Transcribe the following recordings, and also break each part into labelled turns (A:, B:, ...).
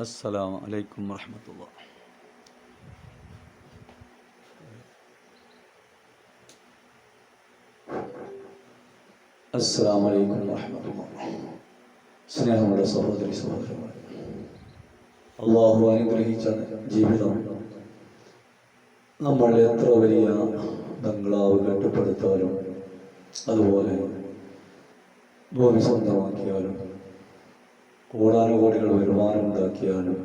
A: السلام عليكم ورحمة الله.
B: അസ്സലാമു അലൈക്കും വറഹ്മത്തുള്ളാഹി. സ്നേഹമുള്ള സഹോദരി സഹോദരന്മാരെ, അള്ളാഹു അനുഗ്രഹിച്ച ജീവിതം നമ്മൾ എത്ര വലിയ ബംഗ്ലാവ് കെട്ടിപ്പടുത്താലും, അതുപോലെ ഭൂമി സ്വന്തമാക്കിയാലും, കോടാനുകോടികൾ വരുമാനം ഉണ്ടാക്കിയാലും,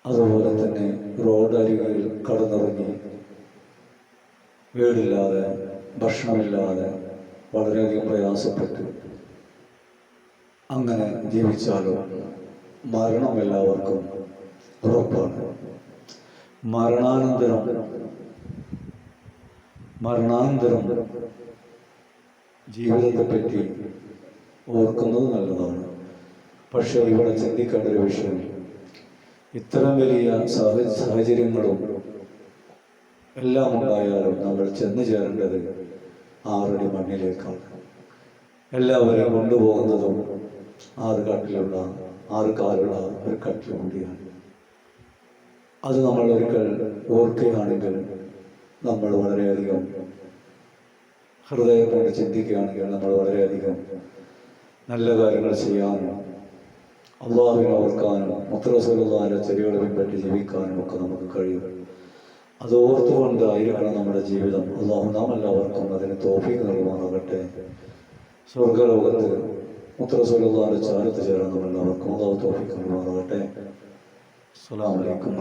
B: അതുപോലെ തന്നെ റോഡ് അരികിൽ കടന്നിറങ്ങി വീടില്ലാതെ ഭക്ഷണമില്ലാതെ വളരെയധികം പ്രയാസപ്പെട്ട് അങ്ങനെ ജീവിച്ചാലും മരണം എല്ലാവർക്കും ഉറപ്പാണ്. മരണാനന്തരം ജീവിതത്തെപ്പറ്റി ഓർക്കുന്നത് നല്ലതാണ്. പക്ഷെ ഇവിടെ ചിന്തിക്കേണ്ട ഒരു വിഷയം, ഇത്തരം വലിയ സാഹചര്യങ്ങളും എല്ലാം ഉണ്ടായാലും നമ്മൾ ചെന്നു ചേരേണ്ടത് 6 അടി മണ്ണിലേക്കാണ്. എല്ലാവരെയും കൊണ്ടുപോകുന്നതും 6 കാലുള്ള ഒരു കട്ടിൽ കൂടിയാണ്. അത് നമ്മൾ ഒരിക്കൽ ഓർക്കുകയാണെങ്കിൽ, നമ്മൾ വളരെയധികം ഹൃദയം കൊണ്ട് ചിന്തിക്കുകയാണെങ്കിൽ നമ്മൾ വളരെയധികം നല്ല കാര്യങ്ങൾ ചെയ്യാനും അള്ളാഹുവിനെ ഓർക്കാനും മുത്തറസൂലുള്ളാഹിന്റെ ചര്യകളെ പിൻപറ്റി ജീവിക്കാനും ഒക്കെ നമുക്ക് കഴിയും. അത് ഓർത്തുകൊണ്ടായിരിക്കണം നമ്മുടെ ജീവിതം. അള്ളാഹു നാം എല്ലാവർക്കും അതിന് തൗഫീഖ് നൽകുമാറാകട്ടെ. സ്വർഗലോകത്ത് മുത്തറസൂലുള്ളാഹിന്റെ ചാരത്ത് ചേരാൻ നമ്മളെല്ലാവർക്കും അള്ളാഹു തൗഫീഖ് നൽകുമാറാകട്ടെ. അസ്സലാമു അലൈക്കും.